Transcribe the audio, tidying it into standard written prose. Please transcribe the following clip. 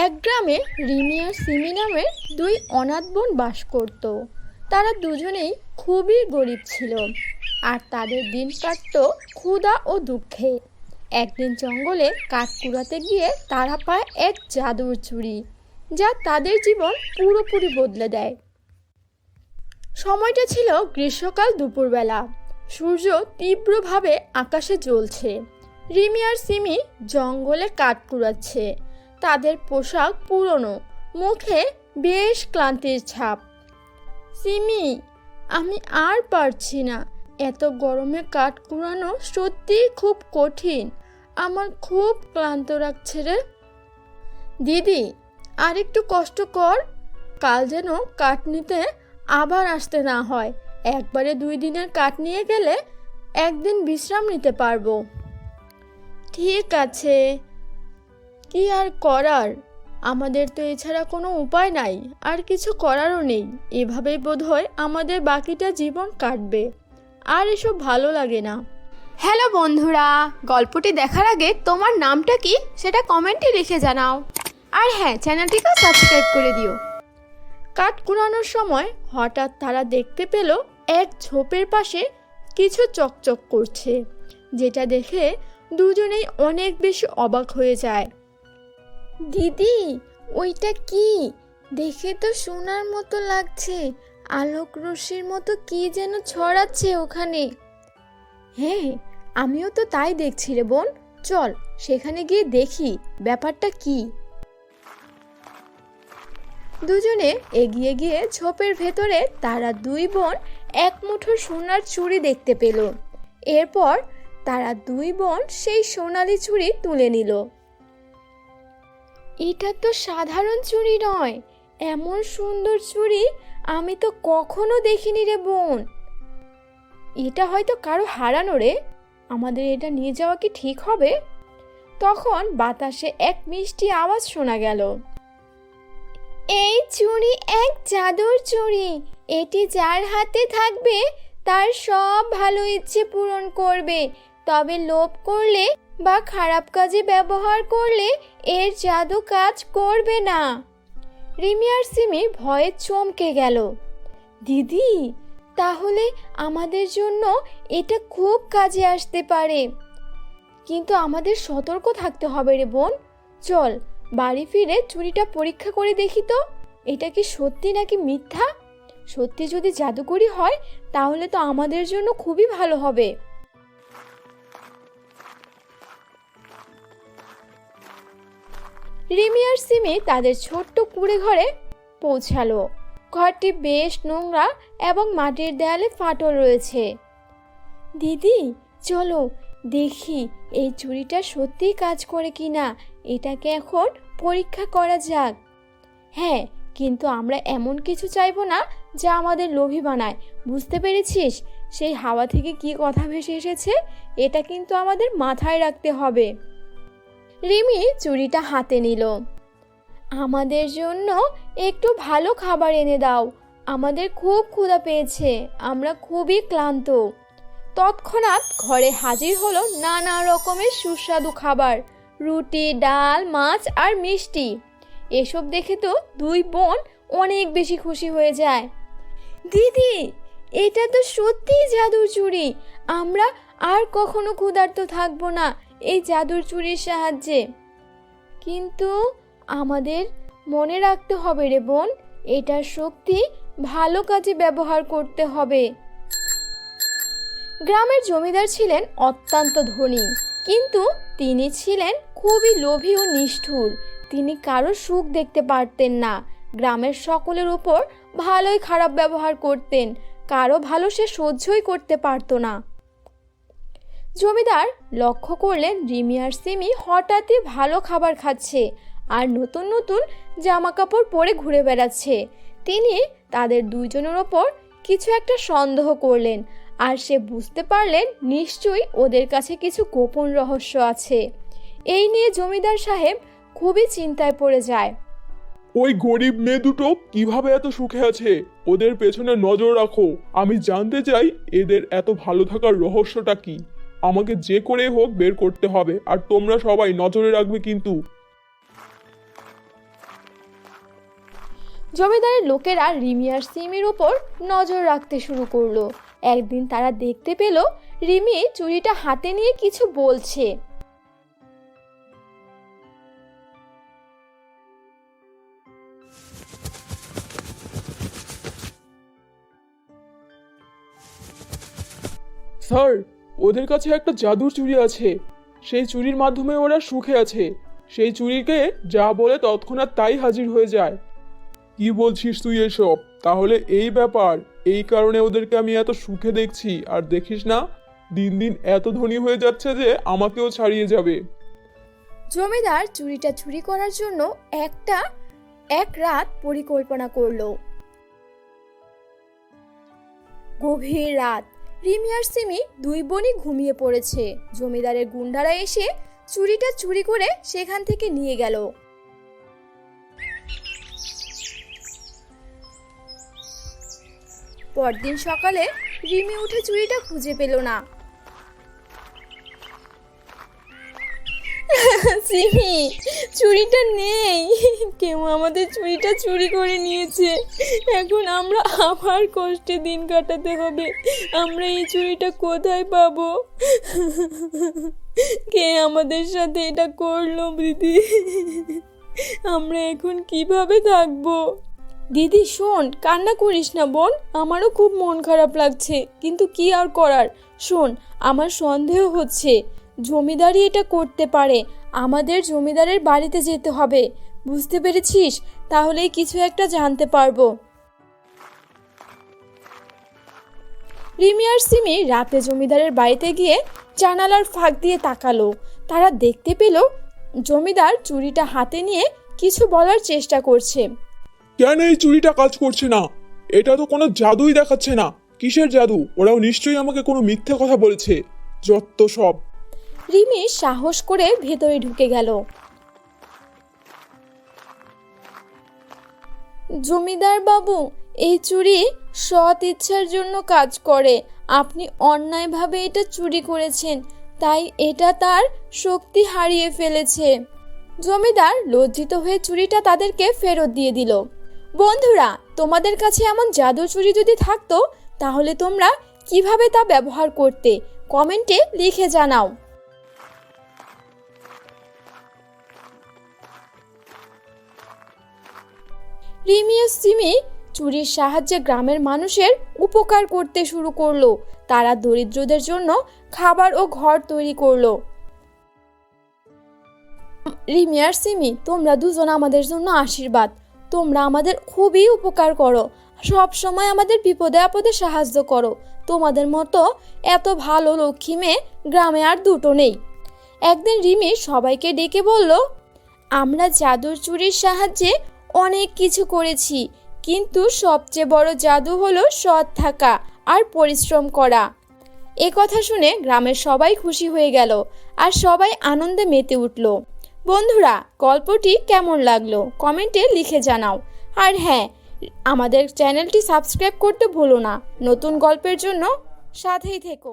এক গ্রামে রিমি আর সিমি নামের দুই অনাথ বোন বাস করত। তারা দুজনেই খুবই গরিব ছিল আর তাদের দিন কাটত ক্ষুধা ও দুঃখে। একদিন জঙ্গলে কাঠ কুড়াতে গিয়ে তারা পায় এক জাদুর চুড়ি, যা তাদের জীবন পুরোপুরি বদলে দেয়। সময়টা ছিল গ্রীষ্মকাল দুপুরবেলা। সূর্য তীব্রভাবে আকাশে জ্বলছে। রিমি আর সিমি জঙ্গলে কাঠ কুড়াচ্ছে। তাদের পোশাক পুরনো, মুখে বেশ ক্লান্তির ছাপ। সিমি, আমি আর পারছি না, এত গরমে কাঠ কুড়ানো সত্যিই খুব কঠিন। আমার খুব ক্লান্ত লাগছে রে। দিদি, আর একটু কষ্ট কর, কাল যেন কাঠ নিতে আবার আসতে না হয়। একবারে 2 দিনের কাঠ নিয়ে গেলে একদিন বিশ্রাম নিতে পারবো। ঠিক আছে, কি আর করার, আমাদের তো এছাড়া কোনো উপায় নাই, আর কিছু করারও নেই। এভাবেই বোধহয় আমাদের বাকিটা জীবন কাটবে। আর এসব ভালো লাগে না। হ্যালো বন্ধুরা, গল্পটি দেখার আগে তোমার নামটা কি সেটা কমেন্টে লিখে জানাও। আর হ্যাঁ, চ্যানেলটিকে সাবস্ক্রাইব করে দিও। কাঠ কুড়ানোর সময় হঠাৎ তারা দেখতে পেল এক ঝোপের পাশে কিছু চকচক করছে, যেটা দেখে দুজনেই অনেক বেশি অবাক হয়ে যায়। দিদি, ওইটা কি? দেখে তো সোনার মতো লাগছে, আলোক রশ্মির মতো কি যেন ছড়াচ্ছে ওখানে। হ্যাঁ, আমিও তো তাই দেখছি রে বোন, চল সেখানে গিয়ে দেখি ব্যাপারটা কি। দুজনে এগিয়ে গিয়ে ঝোপের ভেতরে তারা দুই বোন এক মুঠো সোনার চুড়ি দেখতে পেল। এরপর তারা দুই বোন সেই সোনালি চুড়ি তুলে নিল। এটা তো সাধারণ চুড়ি নয়, এমন সুন্দর চুড়ি আমি তো কখনো দেখিনি রে বোন। এটা হয়তো কারো হারানো রে, আমাদের এটা নিয়ে যাওয়া কি ঠিক হবে? তখন বাতাসে এক মিষ্টি আওয়াজ শোনা গেল। এই চুড়ি এক জাদুর চুড়ি, এটি যার হাতে থাকবে তার সব ভালো ইচ্ছে পূরণ করবে। তবে লোভ করলে বা খারাপ কাজে ব্যবহার করলে এর জাদু কাজ করবে না। রিমি আর সিমি ভয়ে চমকে গেল। দিদি, তাহলে আমাদের জন্য এটা খুব কাজে আসতে পারে, কিন্তু আমাদের সতর্ক থাকতে হবে রে বোন। চল বাড়ি ফিরে চুড়িটা পরীক্ষা করে দেখি তো, এটা কি সত্যি নাকি মিথ্যা। সত্যি যদি জাদুকরি হয় তাহলে তো আমাদের জন্য খুবই ভালো হবে। রিমি আর সিমি তাদের ছোট্ট কুঁড়ে ঘরে পৌঁছালো। ঘরটি বেশ নোংরা এবং মাটির দেয়ালে ফাটল রয়েছে। দিদি, চলো দেখি এই চুড়িটা সত্যিই কাজ করে কিনা, এটাকে এখন পরীক্ষা করা যাক। হ্যাঁ, কিন্তু আমরা এমন কিছু চাইবো না যা আমাদের লোভী বানায়, বুঝতে পেরেছিস? সেই হাওয়া থেকে কি কথা ভেসে এসেছে, এটা কিন্তু আমাদের মাথায় রাখতে হবে। রিমি চুড়িটা হাতে নিল। আমাদের জন্য একটু ভালো খাবার এনে দাও, আমাদের খুব ক্ষুধা পেয়েছে, আমরা খুবই ক্লান্ত। তৎক্ষণাৎ ঘরে হাজির হলো নানা রকমের সুস্বাদু খাবার, রুটি, ডাল, মাছ আর মিষ্টি। এসব দেখে তো দুই বোন অনেক বেশি খুশি হয়ে যায়। দিদি, এটা তো সত্যিই জাদুর চুড়ি, আমরা আর কখনো ক্ষুধার্ত থাকবো না এই জাদুর চুড়ির সাহায্যে। কিন্তু আমাদের মনে রাখতে হবে রে বোন, এটার শক্তি ভালো কাজে ব্যবহার করতে হবে। গ্রামের জমিদার ছিলেন অত্যন্ত ধনী, কিন্তু তিনি ছিলেন খুবই লোভী ও নিষ্ঠুর। তিনি কারো সুখ দেখতে পারতেন না। গ্রামের সকলের উপর ভালোই খারাপ ব্যবহার করতেন, কারো ভালো সে সহ্যই করতে পারত না। জমিদার লক্ষ্য করলেন রিমি আর সিমি হঠাৎই ভালো খাবার খাচ্ছে আর নতুন নতুন জামা কাপড় পরে ঘুরে বেড়াচ্ছে। তিনি তাদের দুইজনের ওপর কিছু একটা সন্দেহ করলেন, আর সে বুঝতে পারলেন নিশ্চয়ই ওদের কাছে কিছু গোপন রহস্য আছে। এই নিয়ে জমিদার সাহেব খুবই চিন্তায় পড়ে যায়। ওই গরিব মেয়ে দুটো কিভাবে এত সুখে আছে, ওদের পেছনে নজর রাখো। আমি জানতে চাই এদের এত ভালো থাকার রহস্যটা কি। আমাকে যে করে হোক বের করতে হবে, আর তোমরা সবাই নজরে রাখবে কিন্তু। জমিদারের লোকেরা রিমি আর সিমির উপর নজর রাখতে শুরু করলো। একদিন তারা দেখতে পেল রিমি চুড়িটা হাতে নিয়ে কিছু বলছে। স্যার, ওদের কাছে একটা জাদুর চুড়ি আছে। সেই চুড়ির মাধ্যমে ওরা সুখে আছে। সেই চুড়িকে যা বলে তৎক্ষণাৎ তাই হাজির হয়ে যায়। কি বলছিস তুই এসব? তাহলে এই ব্যাপার, এই কারণে ওদেরকে আমি এত সুখে দেখছি। আর দেখিস না, দিন দিন এত ধনী হয়ে যাচ্ছে যে আমাকেও ছাড়িয়ে যাবে। জমিদার চুড়িটা চুরি করার জন্য এক রাত পরিকল্পনা করলো। গভীর রাত, রিমি আর সিমি দুই বোনই ঘুমিয়ে পড়েছে। জমিদারের গুন্ডারা এসে চুড়িটা চুরি করে সেখান থেকে নিয়ে গেল। পরদিন সকালে রিমি উঠে চুড়িটা খুঁজে পেল না। সিমি, চুড়িটা নেই। কেউ আমাদের চুড়িটা চুরি করে নিয়েছে। এখন আমরা আবার কষ্টে দিন কাটাতে হবে। আমরা এই চুড়িটা কোথায় পাবো? কে আমাদের সাথে এটা করলো দিদি? আমরা এখন কিভাবে থাকবো? দিদি শোন, কান্না করিস না বোন। আমারও খুব মন খারাপ লাগছে, কিন্তু কি আর করার। শোন, আমার সন্দেহ হচ্ছে জমিদারই এটা করতে পারে। আমাদের জমিদারের বাড়িতে যেতে হবে, বুঝতে পেরেছিস? তাহলেই কিছু একটা জানতে পারবো। রিমি আর সিমি রাতে জমিদারের বাড়িতে গিয়ে জানালার ফাঁক দিয়ে তাকালো। তারা দেখতে পেল জমিদার চুড়িটা হাতে নিয়ে কিছু বলার চেষ্টা করছে। কেন এই চুড়িটা কাজ করছে না? এটা তো কোনো জাদুই দেখাচ্ছে না। কিসের জাদু? ওরাও নিশ্চয়ই আমাকে কোনো মিথ্যে কথা বলেছে। যত সব। রিমি সাহস করে ভেতরে ঢুকে গেল। জমিদার বাবু, এই চুড়ি সৎ ইচ্ছার জন্য কাজ করে। আপনি অন্যায়ভাবে এটা চুরি করেছেন, তাই এটা তার শক্তি হারিয়ে ফেলেছে। জমিদার লজ্জিত হয়ে চুড়িটা তাদেরকে ফেরত দিয়ে দিল। বন্ধুরা, তোমাদের কাছে এমন জাদুর চুড়ি যদি থাকতো, তাহলে তোমরা কিভাবে তা ব্যবহার করতে কমেন্টে লিখে জানাও। রিমি ও সিমি চুরির সাহায্যে গ্রামের মানুষের উপকার করতে শুরু করলো। তারা দরিদ্রদের জন্য খাবার ও ঘর তৈরি করলো। রিমি আর সিমি, তোমরা দুজন আমাদের জন্য আশীর্বাদ। তোমরা আমাদের খুবই উপকার করো, সব সময় আমাদের বিপদে আপদে সাহায্য করো। তোমাদের মতো এত ভালো লক্ষ্মী মেয়ে গ্রামে আর দুটো নেই। একদিন রিমি সবাইকে ডেকে বলল, আমরা জাদুর চুরির সাহায্যে অনেক কিছু করেছি, কিন্তু সবচেয়ে বড় জাদু হলো সৎ থাকা আর পরিশ্রম করা। এ কথা শুনে গ্রামের সবাই খুশি হয়ে গেল আর সবাই আনন্দে মেতে উঠল। বন্ধুরা, গল্পটি কেমন লাগলো কমেন্টে লিখে জানাও। আর হ্যাঁ, আমাদের চ্যানেলটি সাবস্ক্রাইব করতে ভুলো না। নতুন গল্পের জন্য সাথেই থেকো।